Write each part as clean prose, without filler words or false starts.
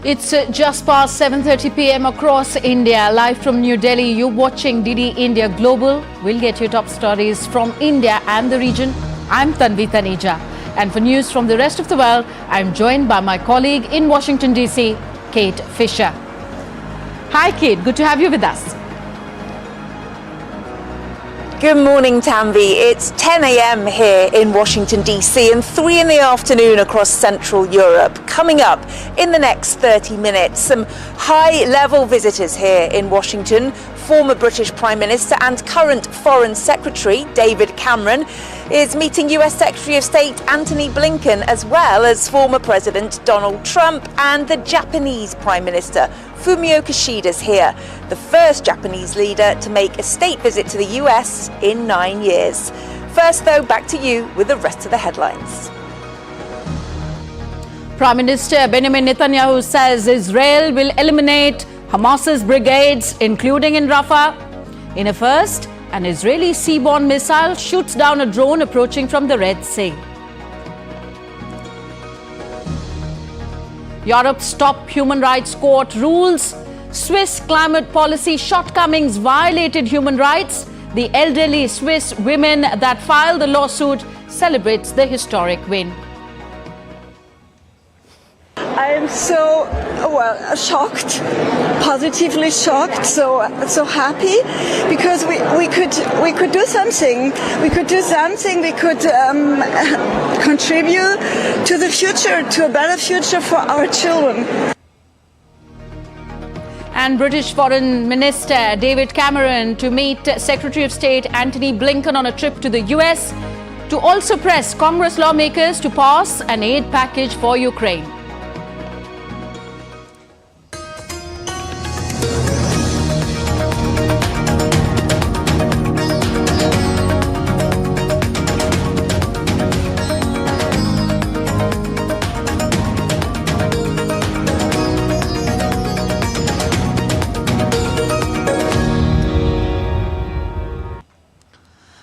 It's just past 7:30 p.m. across India. Live from New Delhi, you're watching DD India Global. We'll get you top stories from India and the region. I'm Tanvi Taneja. And for news from the rest of the world, I'm joined by my colleague in Washington, D.C., Kate Fisher. Hi, Kate. Good to have you with us. Good morning, Tanvi. It's 10 a.m. here in Washington, D.C. and 3 in the afternoon across Central Europe. Coming up in the next 30 minutes, some high-level visitors here in Washington. Former British Prime Minister and current Foreign Secretary David Cameron is meeting US Secretary of State Antony Blinken, as well as former President Donald Trump and the Japanese Prime Minister Fumio Kishida's here, the first Japanese leader to make a state visit to the US in 9 years. First, though, back to you with the rest of the headlines. Prime Minister Benjamin Netanyahu says Israel will eliminate Hamas's brigades, including in Rafah. In a first, an Israeli sea-borne missile shoots down a drone approaching from the Red Sea. Europe's top human rights court rules Swiss climate policy shortcomings violated human rights. The elderly Swiss women that filed the lawsuit celebrates the historic win. I am so, shocked, positively shocked, so happy, because we could do something. We could do something. We could contribute to the future, to a better future for our children. And British Foreign Minister David Cameron to meet Secretary of State Antony Blinken on a trip to the US to also press Congress lawmakers to pass an aid package for Ukraine.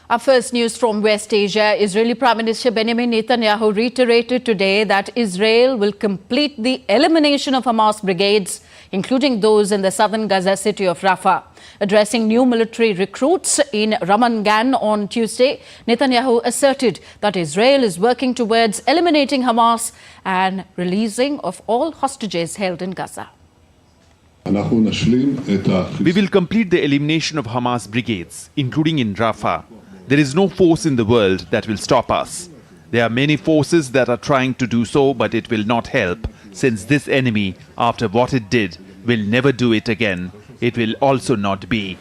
Our first news from West Asia. Israeli Prime Minister Benjamin Netanyahu reiterated today that Israel will complete the elimination of Hamas brigades, including those in the southern Gaza city of Rafah. Addressing new military recruits in Ramat Gan on Tuesday, Netanyahu asserted that Israel is working towards eliminating Hamas and releasing of all hostages held in Gaza. We will complete the elimination of Hamas brigades, including in Rafah. There is no force in the world that will stop us. There are many forces that are trying to do so, but it will not help, since this enemy, after what it did, will never do it again. It will also not be.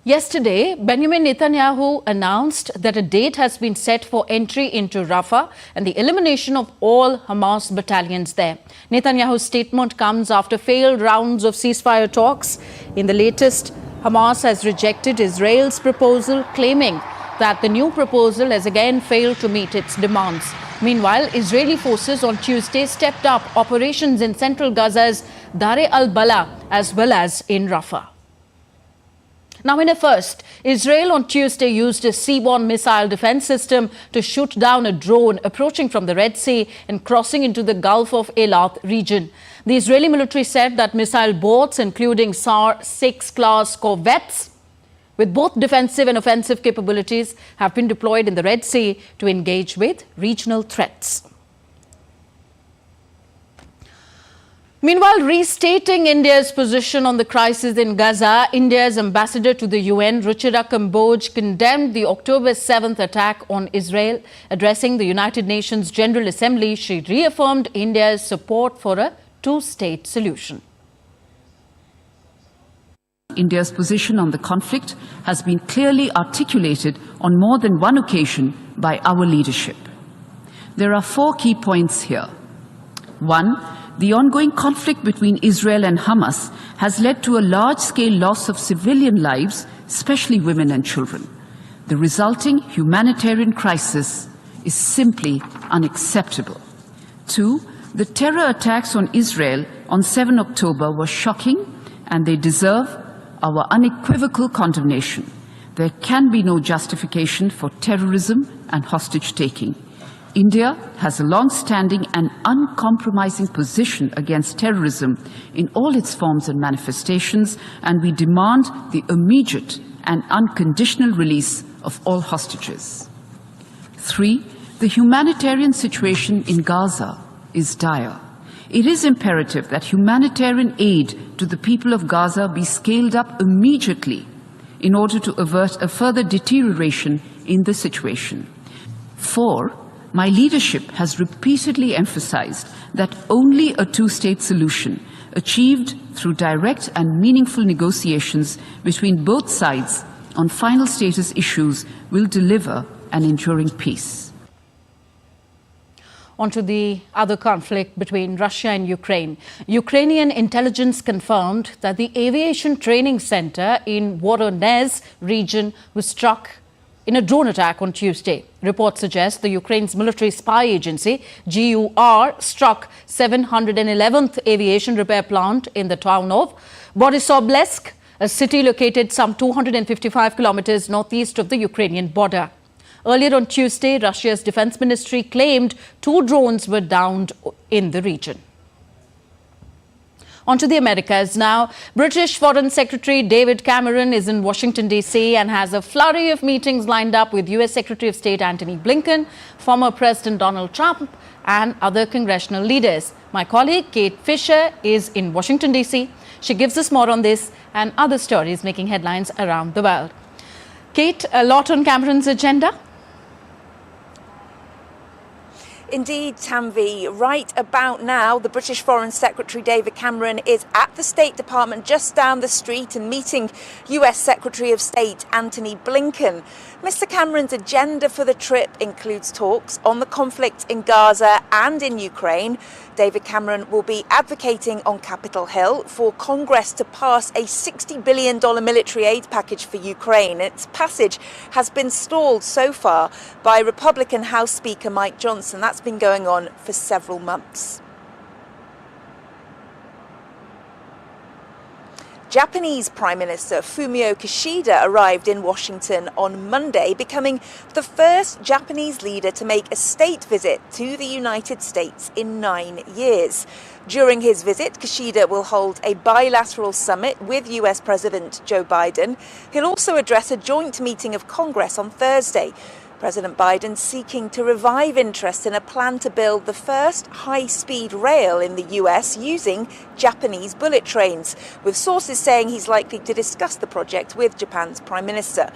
Yesterday, Benjamin Netanyahu announced that a date has been set for entry into Rafah and the elimination of all Hamas battalions there. Netanyahu's statement comes after failed rounds of ceasefire talks. In the latest, Hamas has rejected Israel's proposal, claiming that the new proposal has again failed to meet its demands. Meanwhile, Israeli forces on Tuesday stepped up operations in central Gaza's Dar al-Bala as well as in Rafah. Now, in a first, Israel on Tuesday used a sea-borne missile defense system to shoot down a drone approaching from the Red Sea and crossing into the Gulf of Eilat region. The Israeli military said that missile boats, including SAR-6 class corvettes, with both defensive and offensive capabilities, have been deployed in the Red Sea to engage with regional threats. Meanwhile, restating India's position on the crisis in Gaza, India's ambassador to the UN, Ruchira Kamboj, condemned the October 7th attack on Israel. Addressing the United Nations General Assembly, she reaffirmed India's support for a two-state solution. India's position on the conflict has been clearly articulated on more than one occasion by our leadership. There are 4 key points here. 1. The ongoing conflict between Israel and Hamas has led to a large-scale loss of civilian lives, especially women and children. The resulting humanitarian crisis is simply unacceptable. 2. The terror attacks on Israel on 7 October were shocking, and they deserve our unequivocal condemnation. There can be no justification for terrorism and hostage-taking. India has a long-standing and uncompromising position against terrorism in all its forms and manifestations, and we demand the immediate and unconditional release of all hostages. 3, the humanitarian situation in Gaza is dire. It is imperative that humanitarian aid to the people of Gaza be scaled up immediately in order to avert a further deterioration in the situation. 4, my leadership has repeatedly emphasized that only a two-state solution achieved through direct and meaningful negotiations between both sides on final status issues will deliver an enduring peace. On to the other conflict between Russia and Ukraine. Ukrainian intelligence confirmed that the aviation training center in Voronezh region was struck in a drone attack on Tuesday. Reports suggest the Ukraine's military spy agency, GUR, struck 711th aviation repair plant in the town of Borysoblezk, a city located some 255 kilometers northeast of the Ukrainian border. Earlier on Tuesday, Russia's defense ministry claimed 2 drones were downed in the region. On to the Americas now. British Foreign Secretary David Cameron is in Washington, D.C. and has a flurry of meetings lined up with U.S. Secretary of State Antony Blinken, former President Donald Trump and other congressional leaders. My colleague Kate Fisher is in Washington, D.C. She gives us more on this and other stories making headlines around the world. Kate, a lot on Cameron's agenda? Indeed, Tanvi, right about now, the British Foreign Secretary David Cameron is at the State Department just down the street and meeting US Secretary of State Antony Blinken. Mr. Cameron's agenda for the trip includes talks on the conflict in Gaza and in Ukraine. David Cameron will be advocating on Capitol Hill for Congress to pass a $60 billion military aid package for Ukraine. Its passage has been stalled so far by Republican House Speaker Mike Johnson. That's been going on for several months. Japanese Prime Minister Fumio Kishida arrived in Washington on Monday, becoming the first Japanese leader to make a state visit to the United States in 9 years. During his visit, Kishida will hold a bilateral summit with US President Joe Biden. He'll also address a joint meeting of Congress on Thursday. President Biden seeking to revive interest in a plan to build the first high-speed rail in the US using Japanese bullet trains, with sources saying he's likely to discuss the project with Japan's Prime Minister.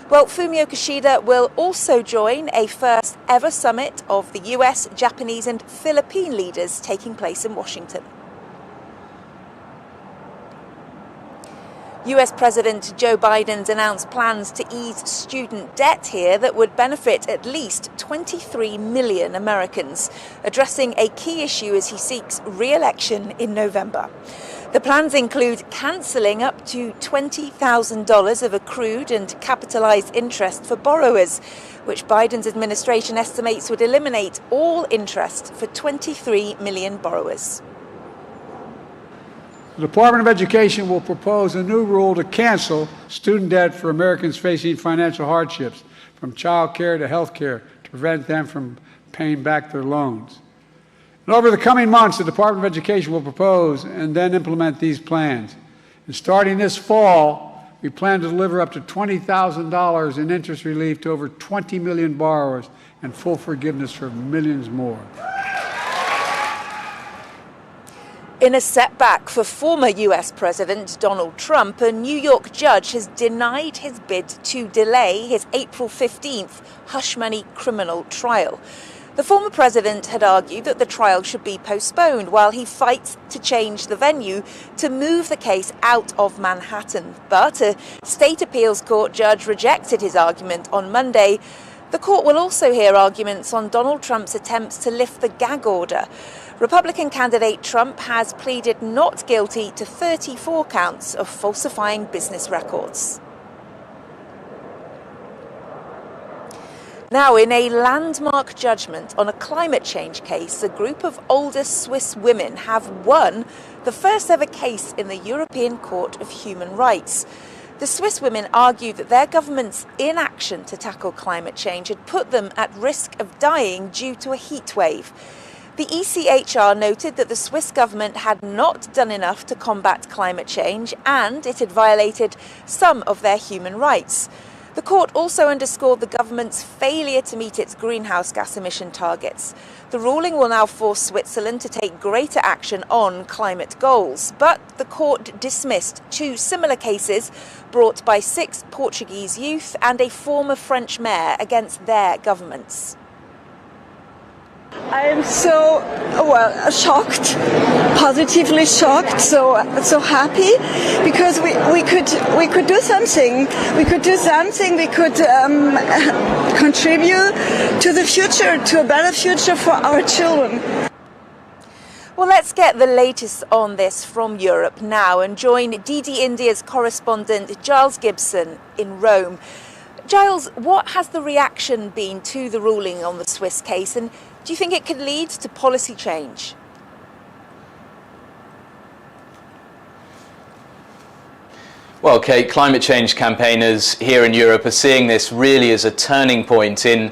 Well, Fumio Kishida will also join a first-ever summit of the US, Japanese and Philippine leaders taking place in Washington. US President Joe Biden's announced plans to ease student debt here that would benefit at least 23 million Americans, addressing a key issue as he seeks re-election in November. The plans include cancelling up to $20,000 of accrued and capitalized interest for borrowers, which Biden's administration estimates would eliminate all interest for 23 million borrowers. The Department of Education will propose a new rule to cancel student debt for Americans facing financial hardships, from child care to health care, to prevent them from paying back their loans. And over the coming months, the Department of Education will propose and then implement these plans. And starting this fall, we plan to deliver up to $20,000 in interest relief to over 20 million borrowers and full forgiveness for millions more. In a setback for former US President Donald Trump, a New York judge has denied his bid to delay his April 15th hush money criminal trial. The former president had argued that the trial should be postponed while he fights to change the venue to move the case out of Manhattan. But a state appeals court judge rejected his argument on Monday. The court will also hear arguments on Donald Trump's attempts to lift the gag order. Republican candidate Trump has pleaded not guilty to 34 counts of falsifying business records. Now, in a landmark judgment on a climate change case, a group of older Swiss women have won the first ever case in the European Court of Human Rights. The Swiss women argued that their government's inaction to tackle climate change had put them at risk of dying due to a heat wave. The ECHR noted that the Swiss government had not done enough to combat climate change and it had violated some of their human rights. The court also underscored the government's failure to meet its greenhouse gas emission targets. The ruling will now force Switzerland to take greater action on climate goals, but the court dismissed 2 similar cases brought by 6 Portuguese youth and a former French mayor against their governments. I am so, shocked, positively shocked, so happy, because we could do something. We could do something. We could contribute to the future, to a better future for our children. Well, let's get the latest on this from Europe now and join DD India's correspondent Giles Gibson in Rome. Giles, what has the reaction been to the ruling on the Swiss case, and do you think it could lead to policy change? Well, Kate, climate change campaigners here in Europe are seeing this really as a turning point in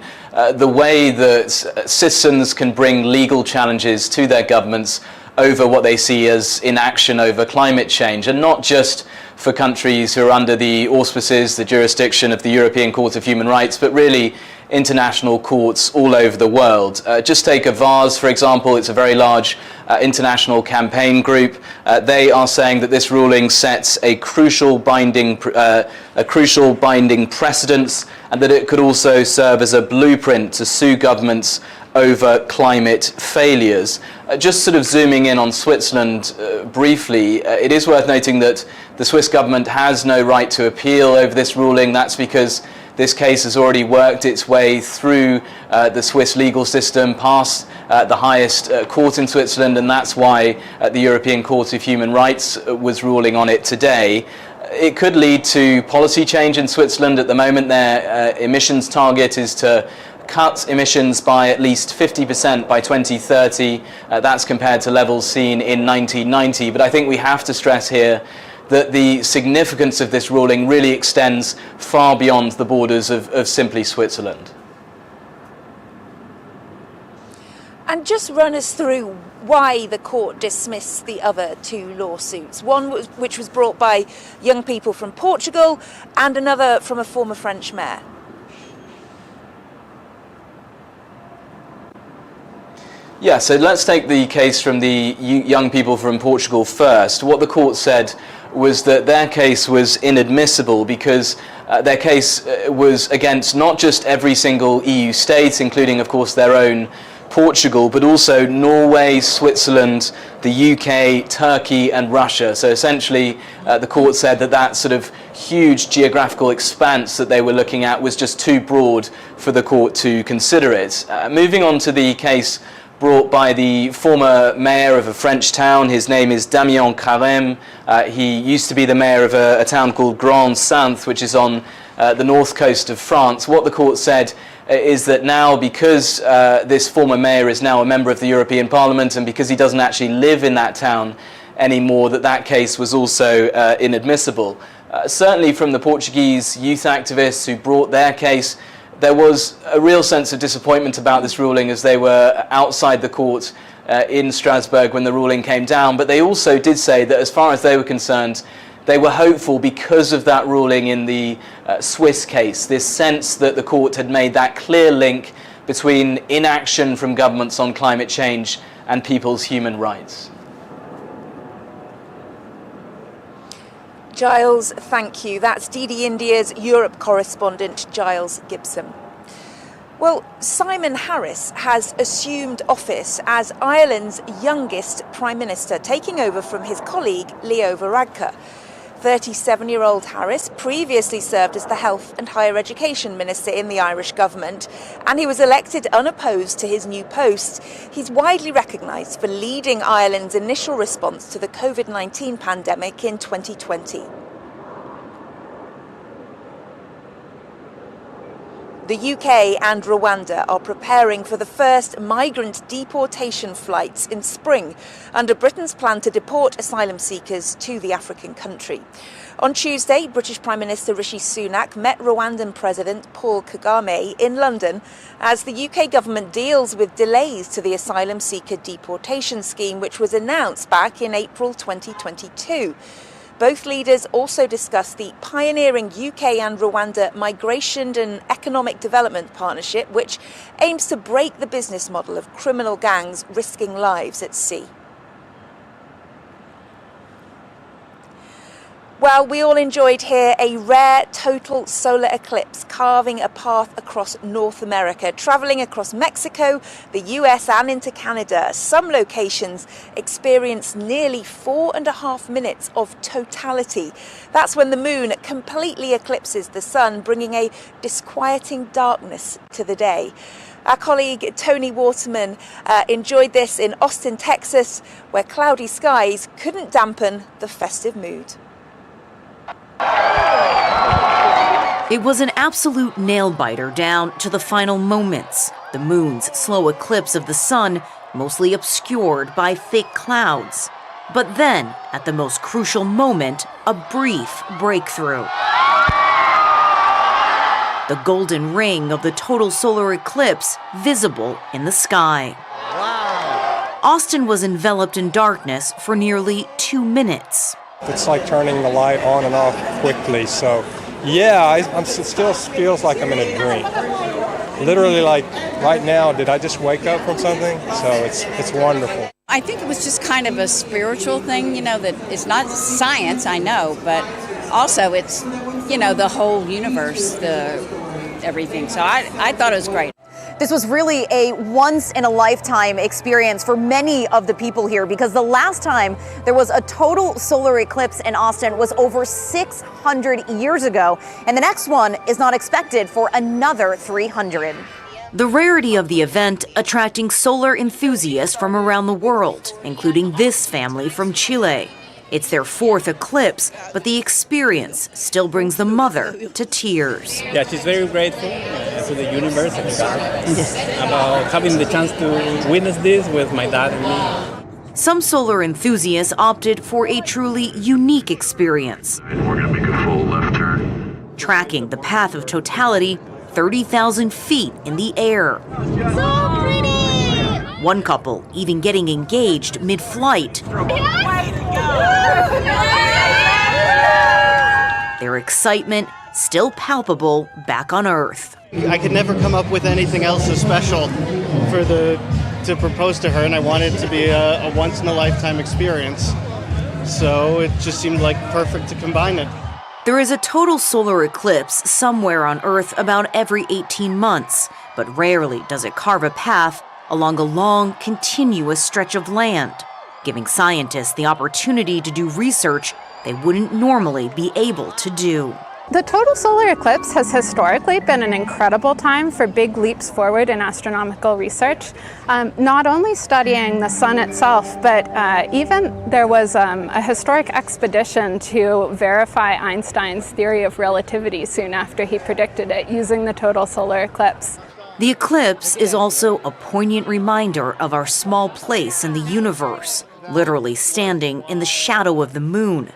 the way that citizens can bring legal challenges to their governments over what they see as inaction over climate change, and not just for countries who are under the auspices, the jurisdiction of the European Court of Human Rights, but really international courts all over the world. Just take Avaz, for example. It's a very large international campaign group. They are saying that this ruling sets a crucial binding precedence, and that it could also serve as a blueprint to sue governments over climate failures. Just sort of zooming in on Switzerland briefly, it is worth noting that the Swiss government has no right to appeal over this ruling. That's because this case has already worked its way through the Swiss legal system, past the highest court in Switzerland, and that's why the European Court of Human Rights was ruling on it today. It could lead to policy change in Switzerland. At the moment, their emissions target is to cut emissions by at least 50% by 2030. That's compared to levels seen in 1990. But I think we have to stress here that the significance of this ruling really extends far beyond the borders of simply Switzerland. And just run us through why the court dismissed the other 2 lawsuits, one which was brought by young people from Portugal and another from a former French mayor. Yeah, so let's take the case from the young people from Portugal first. What the court said was that their case was inadmissible because their case was against not just every single EU state, including, of course, their own Portugal, but also Norway, Switzerland, the UK, Turkey and Russia. So essentially, the court said that that sort of huge geographical expanse that they were looking at was just too broad for the court to consider it. Moving on to the case brought by the former mayor of a French town. His name is Damien Carême. He used to be the mayor of a town called Grande-Sainte, which is on the north coast of France. What the court said is that now, because this former mayor is now a member of the European Parliament and because he doesn't actually live in that town anymore, that case was also inadmissible. Certainly from the Portuguese youth activists who brought their case, there was a real sense of disappointment about this ruling as they were outside the court in Strasbourg when the ruling came down. But they also did say that as far as they were concerned, they were hopeful because of that ruling in the Swiss case, this sense that the court had made that clear link between inaction from governments on climate change and people's human rights. Giles, thank you. That's DD India's Europe correspondent, Giles Gibson. Well, Simon Harris has assumed office as Ireland's youngest Prime Minister, taking over from his colleague Leo Varadkar. 37-year-old Harris previously served as the Health and Higher Education Minister in the Irish government, and he was elected unopposed to his new post. He's widely recognised for leading Ireland's initial response to the COVID-19 pandemic in 2020. The UK and Rwanda are preparing for the first migrant deportation flights in spring under Britain's plan to deport asylum seekers to the African country. On Tuesday, British Prime Minister Rishi Sunak met Rwandan President Paul Kagame in London as the UK government deals with delays to the asylum seeker deportation scheme, which was announced back in April 2022. Both leaders also discussed the pioneering UK and Rwanda Migration and Economic Development Partnership, which aims to break the business model of criminal gangs risking lives at sea. Well, we all enjoyed here a rare total solar eclipse carving a path across North America, travelling across Mexico, the US and into Canada. Some locations experienced nearly 4.5 minutes of totality. That's when the moon completely eclipses the sun, bringing a disquieting darkness to the day. Our colleague Tony Waterman enjoyed this in Austin, Texas, where cloudy skies couldn't dampen the festive mood. It was an absolute nail-biter down to the final moments. The moon's slow eclipse of the sun mostly obscured by thick clouds. But then, at the most crucial moment, a brief breakthrough. The golden ring of the total solar eclipse visible in the sky. Wow. Austin was enveloped in darkness for nearly 2 minutes. It's like turning the light on and off quickly, so yeah, it still feels like I'm in a dream. Literally, like right now, did I just wake up from something? So it's wonderful. I think it was just kind of a spiritual thing, that it's not science, I know, but also it's, the whole universe, everything. So I thought it was great. This was really a once-in-a-lifetime experience for many of the people here, because the last time there was a total solar eclipse in Austin was over 600 years ago, and the next one is not expected for another 300. The rarity of the event attracting solar enthusiasts from around the world, including this family from Chile. It's their 4th eclipse, but the experience still brings the mother to tears. Yeah, she's very grateful to the universe and God about having the chance to witness this with my dad and me. Some solar enthusiasts opted for a truly unique experience. We're going to make a full left turn. Tracking the path of totality 30,000 feet in the air. So pretty! One couple even getting engaged mid-flight. Their excitement still palpable back on Earth. I could never come up with anything else as special to propose to her, and I wanted it to be a once-in-a-lifetime experience. So it just seemed like perfect to combine it. There is a total solar eclipse somewhere on Earth about every 18 months, but rarely does it carve a path along a long, continuous stretch of land, giving scientists the opportunity to do research they wouldn't normally be able to do. The total solar eclipse has historically been an incredible time for big leaps forward in astronomical research, not only studying the sun itself, but even there was a historic expedition to verify Einstein's theory of relativity soon after he predicted it using the total solar eclipse. The eclipse is also a poignant reminder of our small place in the universe, literally standing in the shadow of the moon.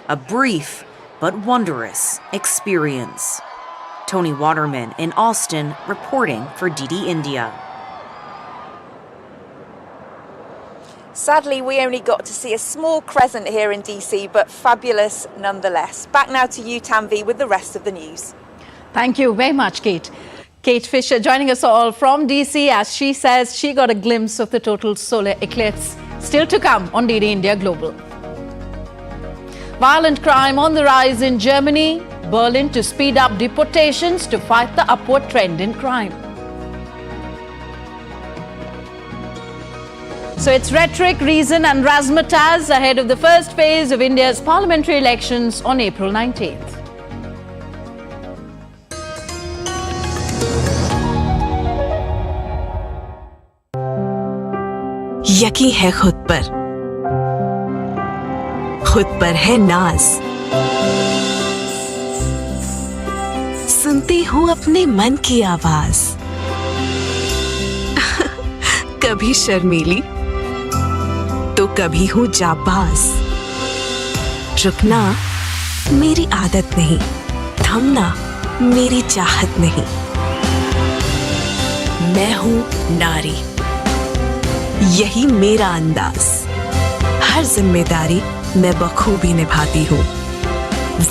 A brief but wondrous experience. Tony Waterman in Austin reporting for DD India. Sadly, we only got to see a small crescent here in DC, but fabulous nonetheless. Back now to you, Tanvi, with the rest of the news. Thank you very much, Kate. Kate Fisher joining us all from DC as she says she got a glimpse of the total solar eclipse. Still to come on DD India Global. Violent crime on the rise in Germany. Berlin to speed up deportations to fight the upward trend in crime. So it's rhetoric, reason and razzmatazz ahead of the first phase of India's parliamentary elections on April 19th. यकीन है खुद पर है नाज, सुनती हूँ अपने मन की आवाज। कभी शर्मीली तो कभी हूँ जाबाज। रुकना मेरी आदत नहीं, थमना मेरी चाहत नहीं। मैं हूँ नारी, यही मेरा अंदाज। हर जिम्मेदारी मैं बखूबी निभाती हूँ।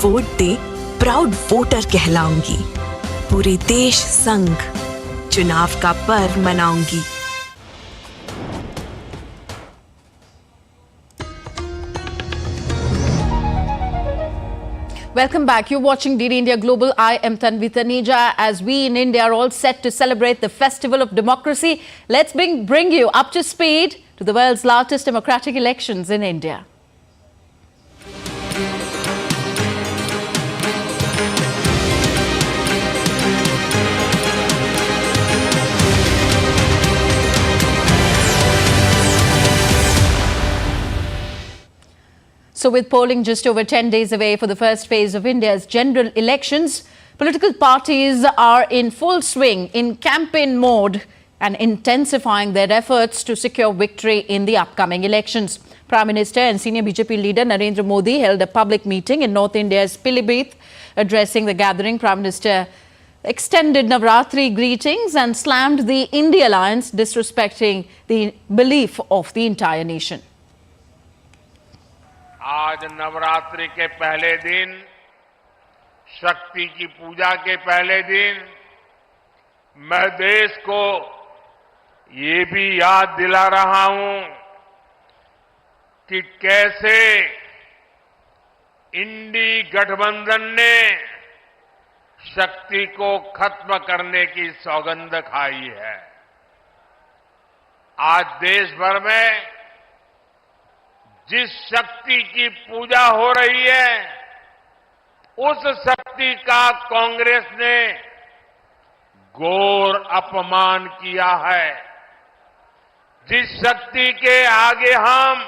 वोट दे, प्राउड वोटर कहलाऊंगी। पूरे देश संग चुनाव का पर्व मनाऊंगी। Welcome back. You're watching DD India Global. I am Tanvi Taneja. As we in India are all set to celebrate the Festival of Democracy, let's bring you up to speed to the world's largest democratic elections in India. So with polling just over 10 days away for the first phase of India's general elections, political parties are in full swing in campaign mode and intensifying their efforts to secure victory in the upcoming elections. Prime Minister and senior BJP leader Narendra Modi held a public meeting in North India's Pilibhit. Addressing the gathering, Prime Minister extended Navratri greetings and slammed the India alliance, disrespecting the belief of the entire nation. आज नवरात्रि के पहले दिन, शक्ति की पूजा के पहले दिन, मैं देश को ये भी याद दिला रहा हूं कि कैसे इंडी गठबंधन ने शक्ति को खत्म करने की सौगंध खाई है। आज देश भर में जिस शक्ति की पूजा हो रही है, उस शक्ति का कांग्रेस ने घोर अपमान किया है। जिस शक्ति के आगे हम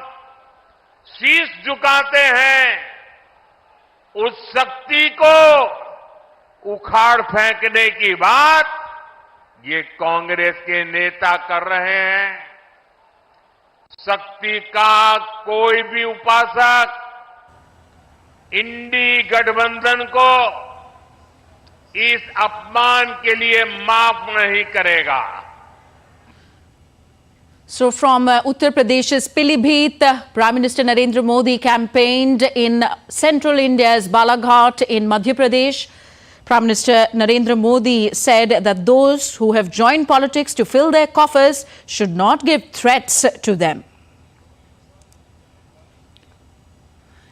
शीश झुकाते हैं, उस शक्ति को उखाड़ फेंकने की बात ये कांग्रेस के नेता कर रहे हैं। शक्ति का कोई भी उपासक इंडी गठबंधन को इस अपमान के लिए माफ नहीं करेगा। So from Uttar Pradesh's Pilibhit, Prime Minister Narendra Modi campaigned in central India's Balaghat in Madhya Pradesh. Prime Minister Narendra Modi said that those who have joined politics to fill their coffers should not give threats to them.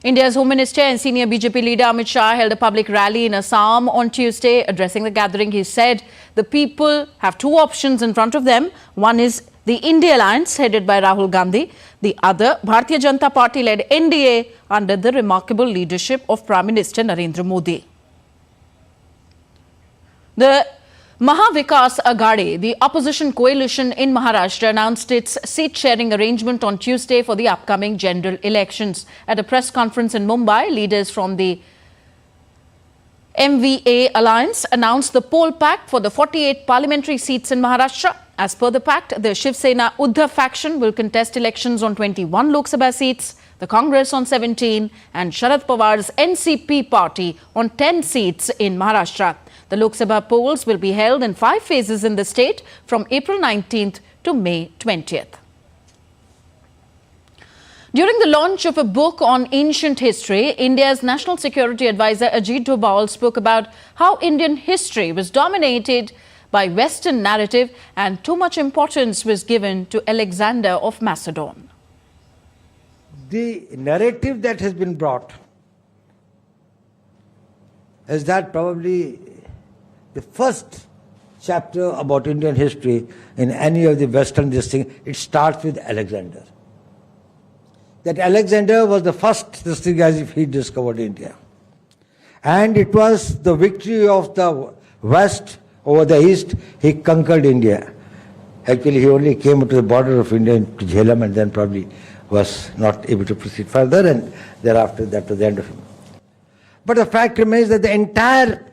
India's Home Minister and senior BJP leader Amit Shah held a public rally in Assam on Tuesday. Addressing the gathering, he said the people have two options in front of them. One is the India Alliance headed by Rahul Gandhi. The other, Bharatiya Janata Party-led NDA under the remarkable leadership of Prime Minister Narendra Modi. The Mahavikas Aghadi, the opposition coalition in Maharashtra, announced its seat-sharing arrangement on Tuesday for the upcoming general elections. At a press conference in Mumbai, leaders from the MVA alliance announced the poll pact for the 48 parliamentary seats in Maharashtra. As per the pact, the Shiv Sena Uddhav faction will contest elections on 21 Lok Sabha seats, the Congress on 17 and Sharad Pawar's NCP party on 10 seats in Maharashtra. The Lok Sabha polls will be held in 5 phases in the state from April 19th to May 20th. During the launch of a book on ancient history, India's National Security Advisor Ajit Doval spoke about how Indian history was dominated by Western narrative and too much importance was given to Alexander of Macedon. The narrative that has been brought is that probably the first chapter about Indian history in any of the Western thing, it starts with Alexander. That Alexander was the first thing as if he discovered India. And it was the victory of the West over the East, he conquered India. Actually, he only came to the border of India to Jhelum and then probably was not able to proceed further, and thereafter that was the end of him. But the fact remains that the entire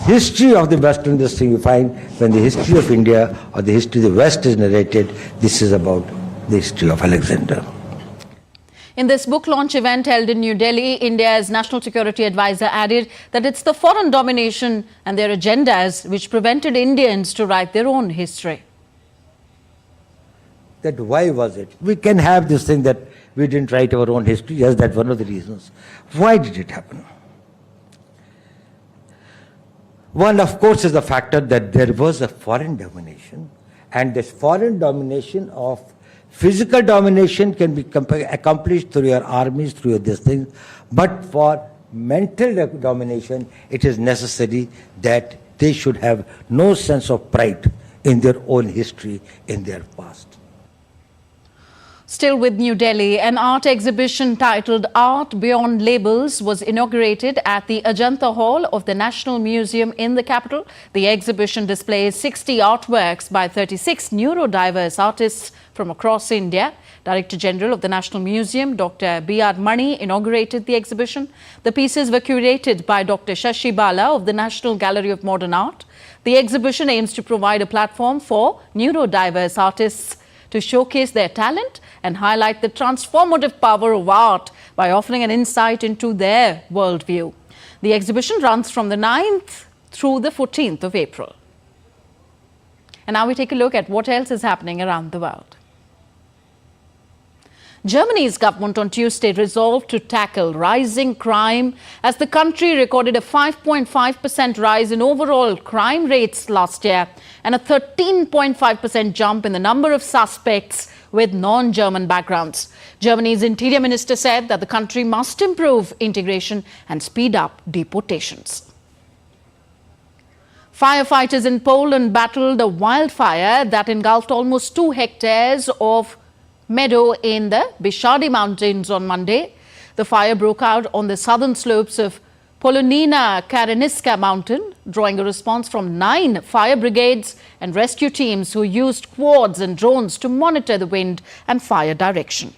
history of the Western this thing, you find when the history of India or the history of the West is narrated, this is about the history of Alexander. In this book launch event held in New Delhi, India's National Security Advisor added that it's the foreign domination and their agendas which prevented Indians to write their own history. That why was it? We can have this thing that we didn't write our own history. Yes, that's one of the reasons. Why did it happen? One, of course, is the factor that there was a foreign domination, and this foreign domination of physical domination can be accomplished through your armies, through this thing, but for mental domination, it is necessary that they should have no sense of pride in their own history, in their past. Still with New Delhi, an art exhibition titled Art Beyond Labels was inaugurated at the Ajanta Hall of the National Museum in the capital. The exhibition displays 60 artworks by 36 neurodiverse artists from across India. Director General of the National Museum, Dr. B.R. Mani, inaugurated the exhibition. The pieces were curated by Dr. Shashi Bala of the National Gallery of Modern Art. The exhibition aims to provide a platform for neurodiverse artists to showcase their talent and highlight the transformative power of art by offering an insight into their worldview. The exhibition runs from the 9th through the 14th of April. And now we take a look at what else is happening around the world. Germany's government on Tuesday resolved to tackle rising crime as the country recorded a 5.5% rise in overall crime rates last year and a 13.5% jump in the number of suspects with non-German backgrounds. Germany's interior minister said that the country must improve integration and speed up deportations. Firefighters in Poland battled a wildfire that engulfed almost 2 hectares of meadow in the Bieszczady Mountains on Monday. The fire broke out on the southern slopes of Polonina Kareniska Mountain, drawing a response from 9 fire brigades and rescue teams who used quads and drones to monitor the wind and fire direction.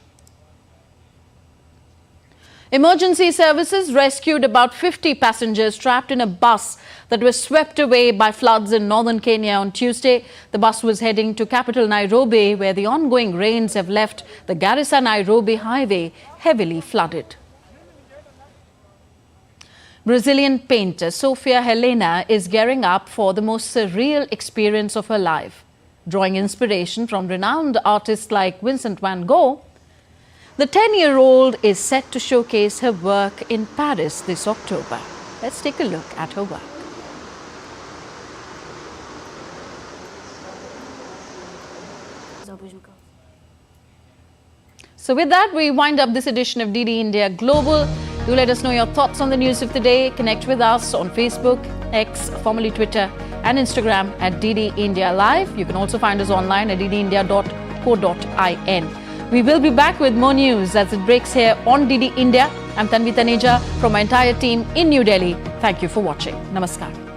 Emergency services rescued about 50 passengers trapped in a bus that was swept away by floods in northern Kenya on Tuesday. The bus was heading to capital Nairobi, where the ongoing rains have left the Garissa-Nairobi highway heavily flooded. Brazilian painter Sofia Helena is gearing up for the most surreal experience of her life. Drawing inspiration from renowned artists like Vincent van Gogh, the 10-year-old is set to showcase her work in Paris this October. Let's take a look at her work. So with that, we wind up this edition of DD India Global. Do let us know your thoughts on the news of the day. Connect with us on Facebook, X, formerly Twitter, and Instagram at DD India Live. You can also find us online at ddindia.co.in. We will be back with more news as it breaks here on DD India. I'm Tanvi Taneja from my entire team in New Delhi. Thank you for watching. Namaskar.